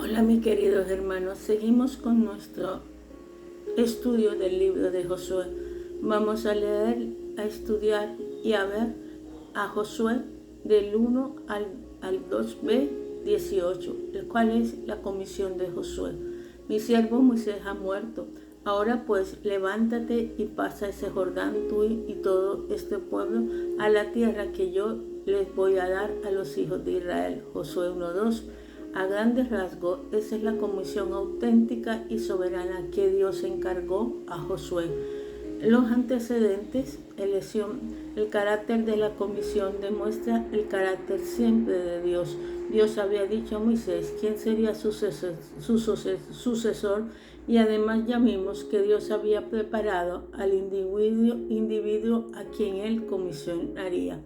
Hola mis queridos hermanos, seguimos con nuestro estudio del libro de Josué. Vamos a leer, a estudiar y a ver a Josué del 1 al 2b 18, el cual es la comisión de Josué. Mi siervo Moisés ha muerto. Ahora pues levántate y pasa ese Jordán tú y todo este pueblo a la tierra que yo les voy a dar a los hijos de Israel. Josué 1:2. A grandes rasgos, esa es la comisión auténtica y soberana que Dios encargó a Josué. Los antecedentes, elección, el carácter de la comisión demuestra el carácter siempre de Dios. Dios había dicho a Moisés quién sería su sucesor y además ya vimos que Dios había preparado al individuo a quien él comisionaría.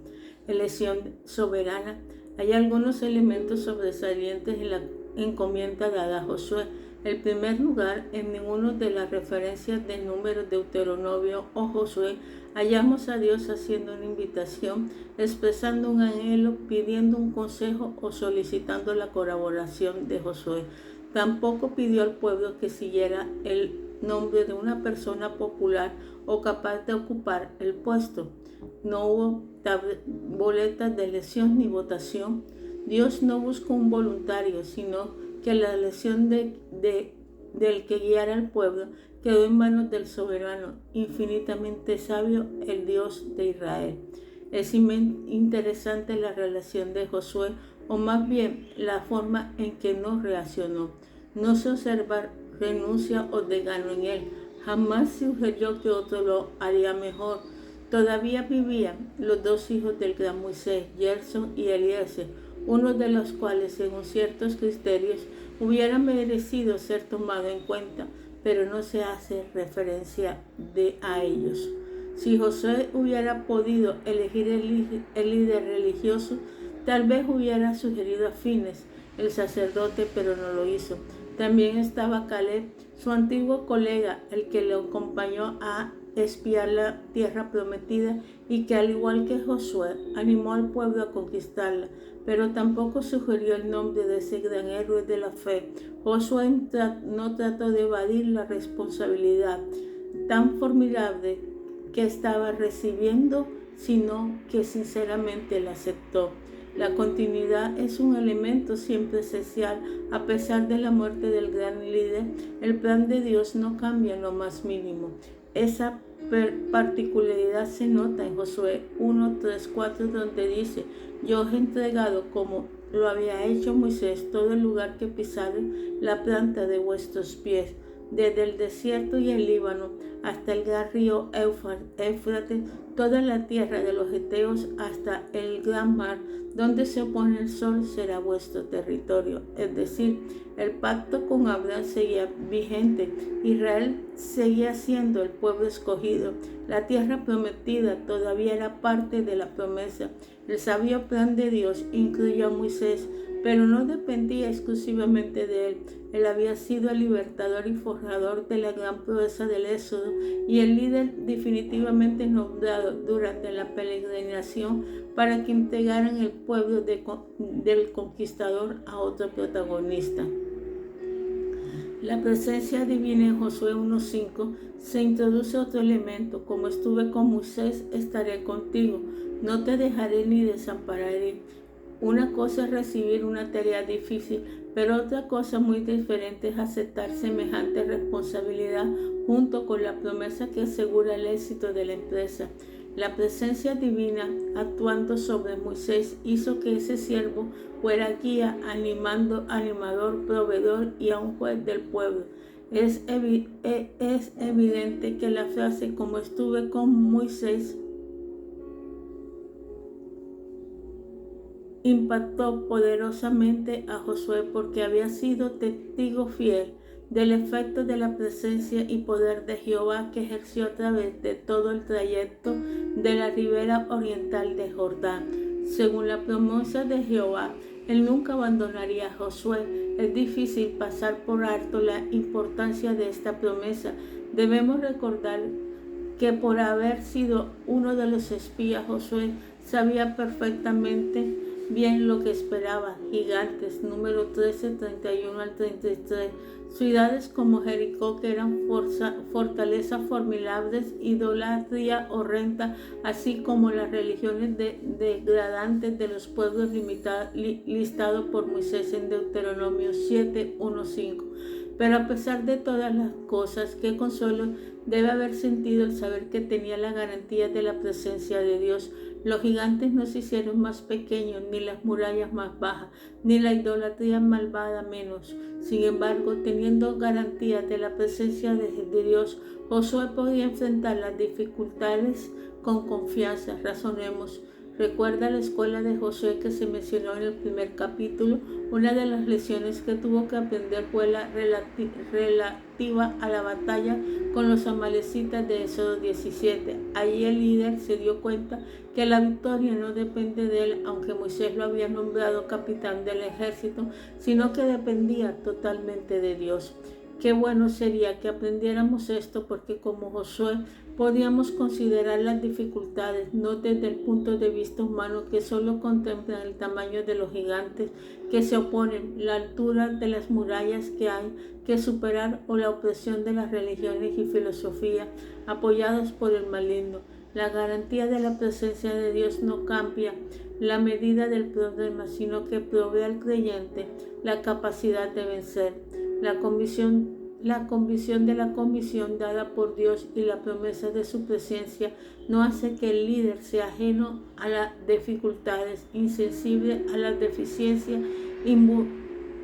Elección soberana. Hay algunos elementos sobresalientes en la encomienda dada a Josué. En primer lugar, en ninguna de las referencias de Números, Deuteronomio o Josué hallamos a Dios haciendo una invitación, expresando un anhelo, pidiendo un consejo o solicitando la colaboración de Josué. Tampoco pidió al pueblo que siguiera el nombre de una persona popular o capaz de ocupar el puesto. No hubo boletas de elección ni votación. Dios no buscó un voluntario, sino que la elección del que guiara al pueblo quedó en manos del soberano, infinitamente sabio, el Dios de Israel. Es interesante la relación de Josué, o más bien la forma en que no reaccionó. No se observa renuncia o desgano en él. Jamás sugirió que otro lo haría mejor. Todavía vivían los dos hijos del gran Moisés, Gerson y Eliezer, uno de los cuales, según ciertos criterios, hubiera merecido ser tomado en cuenta, pero no se hace referencia a ellos. Si Josué hubiera podido elegir el líder religioso, tal vez hubiera sugerido a Fines, el sacerdote, pero no lo hizo. También estaba Caleb, su antiguo colega, el que le acompañó a espiar la tierra prometida y que, al igual que Josué, animó al pueblo a conquistarla, pero tampoco sugirió el nombre de ese gran héroe de la fe. Josué no trató de evadir la responsabilidad tan formidable que estaba recibiendo, sino que sinceramente la aceptó. La continuidad es un elemento siempre esencial. A pesar de la muerte del gran líder, el plan de Dios no cambia en lo más mínimo. Esa particularidad se nota en Josué 1, 3, 4, donde dice: yo os he entregado, como lo había hecho Moisés, todo el lugar que pisare la planta de vuestros pies, desde el desierto y el Líbano hasta el gran río Éufrates, toda la tierra de los heteos hasta el gran mar, donde se opone el sol, será vuestro territorio. Es decir, el pacto con Abraham seguía vigente. Israel seguía siendo el pueblo escogido. La tierra prometida todavía era parte de la promesa. El sabio plan de Dios incluyó a Moisés, pero no dependía exclusivamente de él. Él había sido el libertador y forjador de la gran proeza del Éxodo y el líder definitivamente nombrado durante la peregrinación para que entregaran el pueblo del conquistador a otro protagonista. La presencia divina en Josué 1:5 se introduce otro elemento: como estuve con Moisés, estaré contigo, no te dejaré ni desampararé. Una cosa es recibir una tarea difícil, pero otra cosa muy diferente es aceptar semejante responsabilidad junto con la promesa que asegura el éxito de la empresa. La presencia divina actuando sobre Moisés hizo que ese siervo fuera guía, animador, proveedor y a un juez del pueblo. Es evidente que la frase "como estuve con Moisés" impactó poderosamente a Josué, porque había sido testigo fiel del efecto de la presencia y poder de Jehová que ejerció a través de todo el trayecto de la ribera oriental de Jordán. Según la promesa de Jehová, él nunca abandonaría a Josué. Es difícil pasar por alto la importancia de esta promesa. Debemos recordar que, por haber sido uno de los espías, Josué sabía perfectamente bien lo que esperaba. Gigantes, número 13, 31 al 33. Ciudades como Jericó, que eran fortalezas formidables, idolatría horrenda, así como las religiones degradantes de los pueblos listados por Moisés en Deuteronomio 7, 1, 5. Pero a pesar de todas las cosas, qué consuelo debe haber sentido el saber que tenía la garantía de la presencia de Dios. Los gigantes no se hicieron más pequeños, ni las murallas más bajas, ni la idolatría malvada menos. Sin embargo, teniendo garantía de la presencia de Dios, Josué podía enfrentar las dificultades con confianza. Razonemos. Recuerda la escuela de Josué que se mencionó en el primer capítulo. Una de las lecciones que tuvo que aprender fue la relativa a la batalla con los amalecitas de Éxodo 17. Allí el líder se dio cuenta que la victoria no depende de él, aunque Moisés lo había nombrado capitán del ejército, sino que dependía totalmente de Dios. Qué bueno sería que aprendiéramos esto, porque como Josué podíamos considerar las dificultades no desde el punto de vista humano, que solo contemplan el tamaño de los gigantes que se oponen, la altura de las murallas que hay que superar o la opresión de las religiones y filosofías apoyadas por el maligno. La garantía de la presencia de Dios no cambia la medida del problema, sino que provee al creyente la capacidad de vencer. La convicción de la comisión dada por Dios y la promesa de su presencia no hace que el líder sea ajeno a las dificultades, insensible a las deficiencias,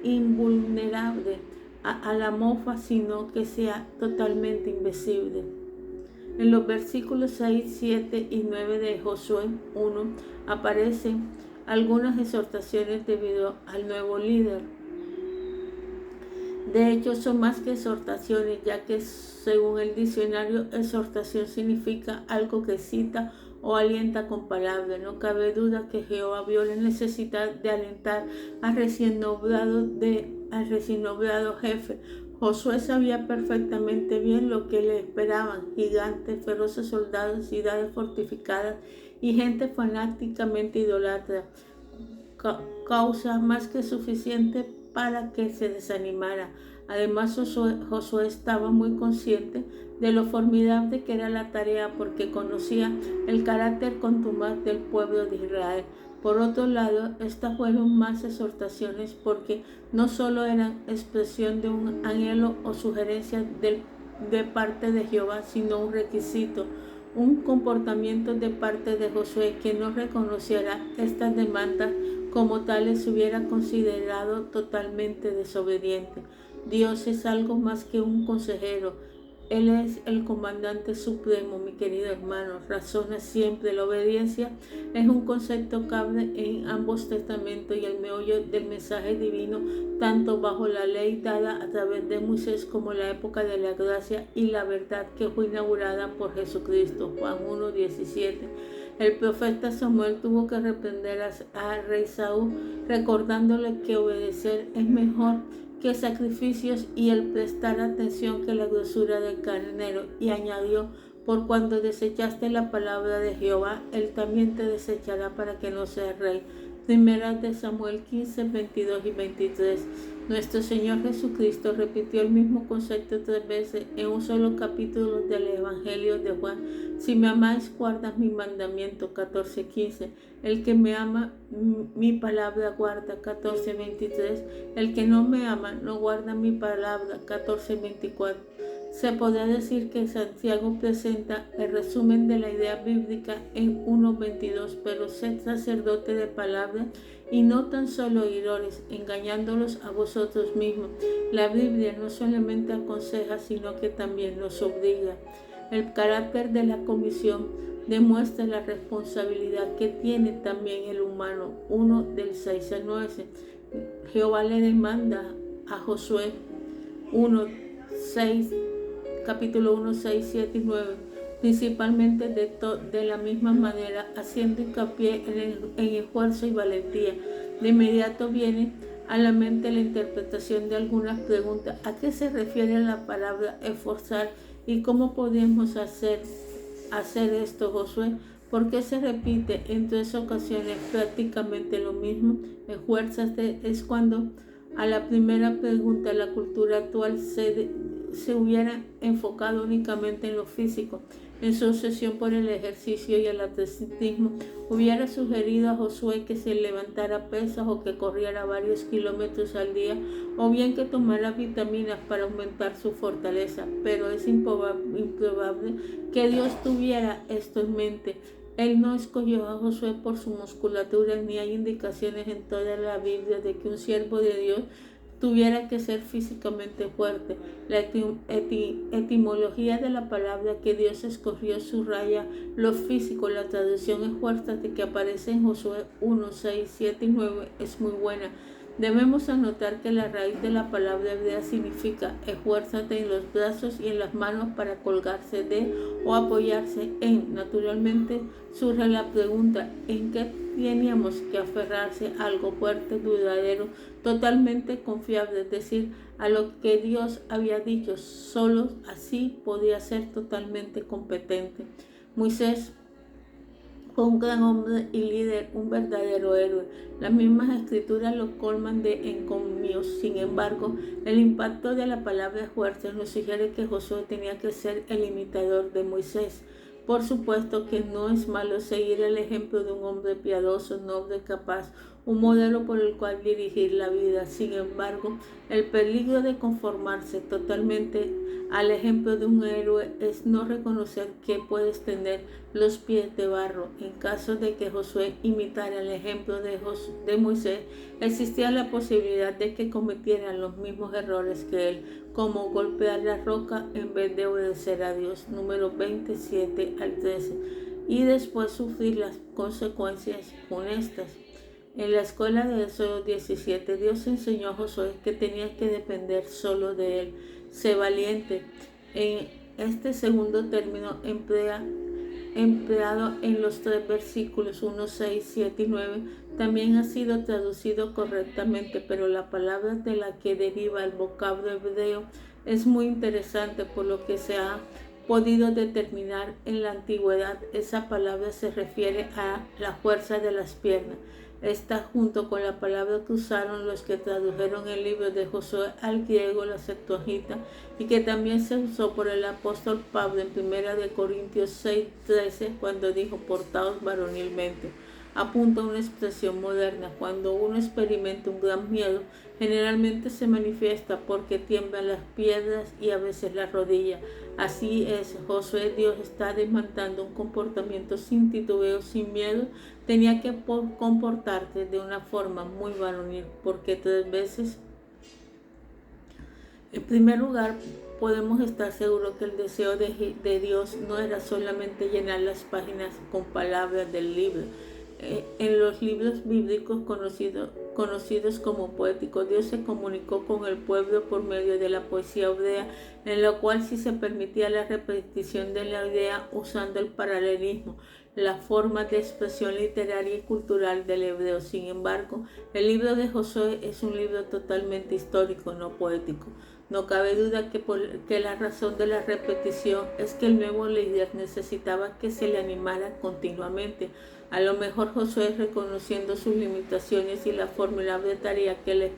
invulnerable a la mofa, sino que sea totalmente invencible. En los versículos 6, 7 y 9 de Josué 1 aparecen algunas exhortaciones debido al nuevo líder. De hecho, son más que exhortaciones, ya que según el diccionario, exhortación significa algo que cita o alienta con palabras. No cabe duda que Jehová vio la necesidad de alentar al recién nombrado jefe. Josué sabía perfectamente bien lo que le esperaban: gigantes, feroces soldados, ciudades fortificadas y gente fanáticamente idolatra. Causa más que suficiente para que se desanimara. Además, Josué estaba muy consciente de lo formidable que era la tarea, porque conocía el carácter contumaz del pueblo de Israel. Por otro lado, estas fueron más exhortaciones, porque no solo eran expresión de un anhelo o sugerencia de parte de Jehová, sino un requisito, un comportamiento de parte de Josué que no reconociera estas demandas como tales se hubiera considerado totalmente desobediente. Dios es algo más que un consejero. Él es el comandante supremo, mi querido hermano. Razona siempre. La obediencia es un concepto clave en ambos testamentos y el meollo del mensaje divino, tanto bajo la ley dada a través de Moisés como la época de la gracia y la verdad que fue inaugurada por Jesucristo. Juan 1:17. El profeta Samuel tuvo que reprender al rey Saúl, recordándole que obedecer es mejor que sacrificios y el prestar atención que la grosura del carnero. Y añadió: por cuando desechaste la palabra de Jehová, él también te desechará para que no seas rey. Primera de Samuel 15, 22 y 23. Nuestro Señor Jesucristo repitió el mismo concepto 3 veces en un solo capítulo del Evangelio de Juan. Si me amáis, guardad mi mandamiento, 14:15. El que me ama, mi palabra guarda, 14:23. El que no me ama, no guarda mi palabra, 14:24. Se podría decir que Santiago presenta el resumen de la idea bíblica en 1:22, pero sed sacerdote de palabra y no tan solo oidores, engañándolos a vosotros mismos. La Biblia no solamente aconseja, sino que también nos obliga. El carácter de la comisión demuestra la responsabilidad que tiene también el humano. 1 del 6 al 9. Jehová le demanda a Josué capítulo 1, 6, 7 y 9, principalmente de la misma manera, haciendo hincapié en esfuerzo y valentía. De inmediato viene a la mente la interpretación de algunas preguntas. ¿A qué se refiere la palabra esforzar y cómo podemos hacer esto, Josué? ¿Por qué se repite en 3 ocasiones prácticamente lo mismo? Esfuérzate es cuando a la primera pregunta la cultura actual se hubiera enfocado únicamente en lo físico. En su obsesión por el ejercicio y el atletismo, hubiera sugerido a Josué que se levantara pesas o que corriera varios kilómetros al día, o bien que tomara vitaminas para aumentar su fortaleza. Pero es improbable que Dios tuviera esto en mente. Él no escogió a Josué por su musculatura, ni hay indicaciones en toda la Biblia de que un siervo de Dios tuviera que ser físicamente fuerte. La etimología de la palabra que Dios escogió subraya lo físico. La traducción esfuérzate que aparece en Josué 1, 6, 7 y 9 es muy buena. Debemos anotar que la raíz de la palabra hebrea significa esfuérzate en los brazos y en las manos para colgarse de o apoyarse en. Naturalmente surge la pregunta, ¿en qué teníamos que aferrarse a algo fuerte, duradero, totalmente confiable? Es decir, a lo que Dios había dicho. Solo así podía ser totalmente competente. Moisés fue un gran hombre y líder, un verdadero héroe. Las mismas escrituras lo colman de encomios. Sin embargo, el impacto de la palabra esfuerzo nos sugiere que Josué tenía que ser el imitador de Moisés. Por supuesto que no es malo seguir el ejemplo de un hombre piadoso, noble, capaz, un modelo por el cual dirigir la vida. Sin embargo, el peligro de conformarse totalmente al ejemplo de un héroe es no reconocer que puedes tener los pies de barro. En caso de que Josué imitara el ejemplo de Moisés, existía la posibilidad de que cometieran los mismos errores que él, como golpear la roca en vez de obedecer a Dios, número 27 al 13, y después sufrir las consecuencias funestas. En la escuela de Éxodo 17, Dios enseñó a Josué que tenía que depender solo de él. Sé valiente. En este segundo término empleado en los 3 versículos 1, 6, 7 y 9, también ha sido traducido correctamente, pero la palabra de la que deriva el vocablo hebreo es muy interesante. Por lo que se ha podido determinar en la antigüedad, esa palabra se refiere a la fuerza de las piernas. Esta, junto con la palabra que usaron los que tradujeron el libro de Josué al griego, la Septuaginta, y que también se usó por el apóstol Pablo en 1 Corintios 6:13, cuando dijo portaos varonilmente, apunta a una expresión moderna. Cuando uno experimenta un gran miedo, generalmente se manifiesta porque tiemblan las piedras y a veces la rodilla. Así es, Josué, Dios está demandando un comportamiento sin titubeo, sin miedo. Tenía que comportarte de una forma muy varonil, porque 3 veces. En primer lugar, podemos estar seguros que el deseo de Dios no era solamente llenar las páginas con palabras del libro. En los libros bíblicos conocidos como poéticos, Dios se comunicó con el pueblo por medio de la poesía hebrea, en la cual sí se permitía la repetición de la idea usando el paralelismo, la forma de expresión literaria y cultural del hebreo. Sin embargo, el libro de Josué es un libro totalmente histórico, no poético. No cabe duda que la razón de la repetición es que el nuevo líder necesitaba que se le animara continuamente. A lo mejor Josué, reconociendo sus limitaciones y la formidable tarea que él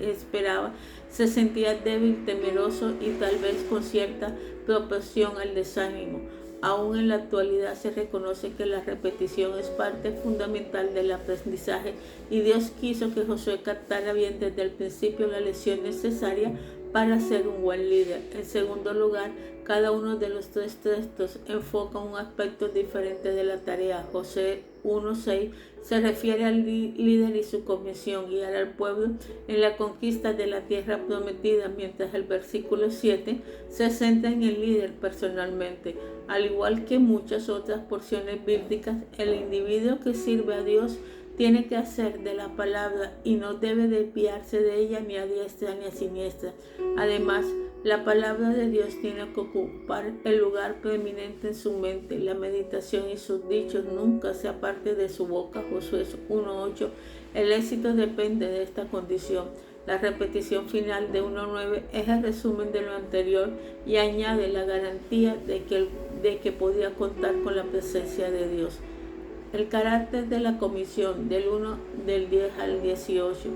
esperaba, se sentía débil, temeroso y tal vez con cierta propensión al desánimo. Aún en la actualidad se reconoce que la repetición es parte fundamental del aprendizaje, y Dios quiso que Josué captara bien desde el principio la lección necesaria para ser un buen líder. En segundo lugar, cada uno de los 3 textos enfoca un aspecto diferente de la tarea. Josué 1:6 se refiere al líder y su comisión, guiar al pueblo en la conquista de la tierra prometida, mientras el versículo 7 se centra en el líder personalmente. Al igual que muchas otras porciones bíblicas, el individuo que sirve a Dios tiene que hacer de la palabra y no debe desviarse de ella ni a diestra ni a siniestra. Además, la palabra de Dios tiene que ocupar el lugar preeminente en su mente. La meditación y sus dichos nunca se aparte de su boca. Josué 1:8. El éxito depende de esta condición. La repetición final de 1:9 es el resumen de lo anterior y añade la garantía de que podía contar con la presencia de Dios. El carácter de la comisión del 10 al 18.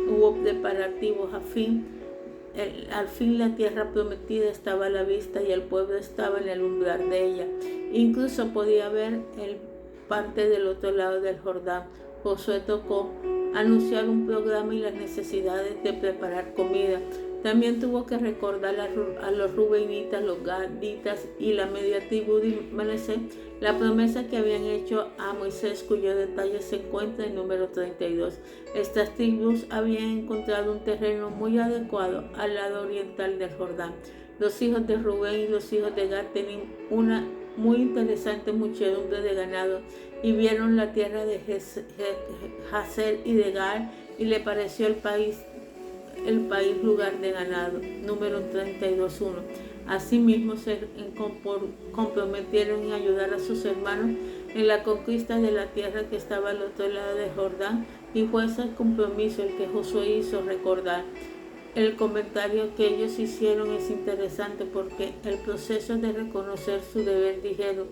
Hubo preparativos al fin la tierra prometida estaba a la vista y el pueblo estaba en el umbral de ella. Incluso podía ver el parte del otro lado del Jordán. Josué tocó anunciar un programa y las necesidades de preparar comida. También tuvo que recordar a los rubenitas, los gaditas y la media tribu de Manasés la promesa que habían hecho a Moisés, cuyo detalle se encuentra en número 32. Estas tribus habían encontrado un terreno muy adecuado al lado oriental del Jordán. Los hijos de Rubén y los hijos de Gad tenían una muy interesante muchedumbre de ganado y vieron la tierra de Jazer y de Gal y le pareció el país lugar de ganado. Número 32:1. Asimismo se comprometieron en ayudar a sus hermanos en la conquista de la tierra que estaba al otro lado del Jordán, y fue ese compromiso el que Josué hizo recordar. El comentario que ellos hicieron es interesante porque el proceso de reconocer su deber dijeron: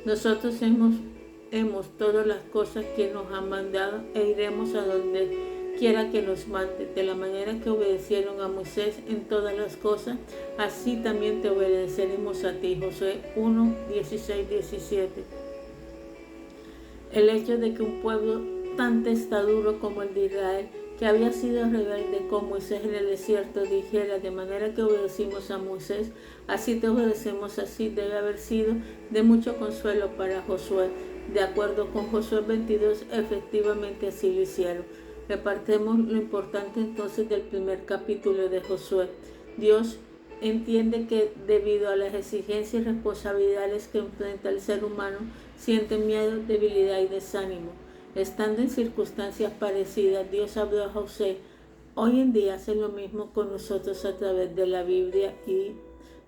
nosotros hemos todas las cosas que nos han mandado e iremos a donde quiera que nos mande. De la manera que obedecieron a Moisés en todas las cosas, así también te obedeceremos a ti. Josué 1:16-17. El hecho de que un pueblo tan testarudo como el de Israel, que había sido rebelde con Moisés en el desierto, dijera: de manera que obedecimos a Moisés, así te obedecemos así, debe haber sido de mucho consuelo para Josué. De acuerdo con Josué 22, efectivamente así lo hicieron. Repartemos lo importante entonces del primer capítulo de Josué. Dios entiende que debido a las exigencias y responsabilidades que enfrenta el ser humano, siente miedo, debilidad y desánimo. Estando en circunstancias parecidas, Dios habló a Josué. Hoy en día hace lo mismo con nosotros a través de la Biblia, y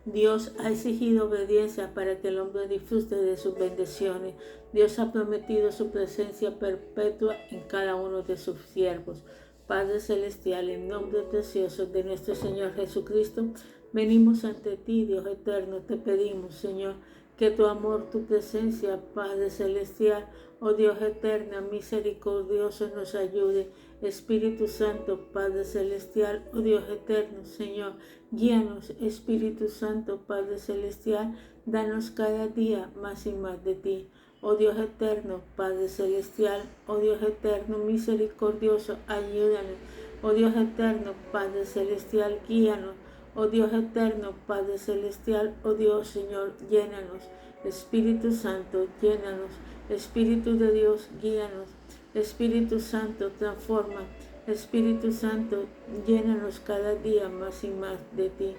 Dios ha exigido obediencia para que el hombre disfrute de sus bendiciones. Dios ha prometido su presencia perpetua en cada uno de sus siervos. Padre Celestial, en nombre precioso de nuestro Señor Jesucristo, venimos ante ti, Dios eterno. Te pedimos, Señor, que tu amor, tu presencia, Padre Celestial, oh Dios eterno, misericordioso, nos ayude. Espíritu Santo, Padre Celestial, oh Dios eterno, Señor, guíanos. Espíritu Santo, Padre Celestial, danos cada día más y más de ti. Oh Dios eterno, Padre Celestial, oh Dios eterno, misericordioso, ayúdanos. Oh Dios eterno, Padre Celestial, guíanos. Oh Dios eterno, Padre Celestial, oh Dios, Señor, llénanos. Espíritu Santo, llénanos. Espíritu de Dios, guíanos. Espíritu Santo, transforma. Espíritu Santo, llénanos cada día más y más de ti.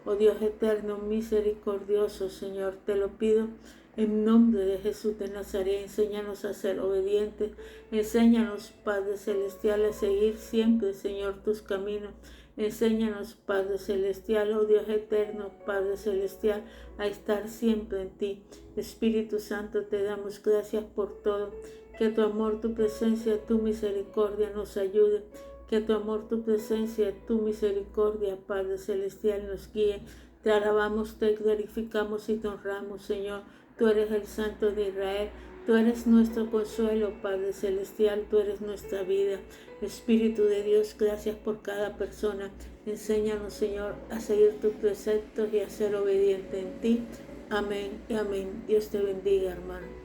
Oh Dios eterno, misericordioso, Señor, te lo pido en nombre de Jesús de Nazaret. Enséñanos a ser obedientes. Enséñanos, Padre Celestial, a seguir siempre, Señor, tus caminos. Enséñanos, Padre Celestial, oh Dios eterno, Padre Celestial, a estar siempre en ti. Espíritu Santo, te damos gracias por todo. Que tu amor, tu presencia, tu misericordia nos ayude. Que tu amor, tu presencia, tu misericordia, Padre Celestial, nos guíe. Te alabamos, te glorificamos y te honramos, Señor. Tú eres el Santo de Israel. Tú eres nuestro consuelo, Padre Celestial. Tú eres nuestra vida. Espíritu de Dios, gracias por cada persona. Enséñanos, Señor, a seguir tus preceptos y a ser obediente en ti. Amén y amén. Dios te bendiga, hermano.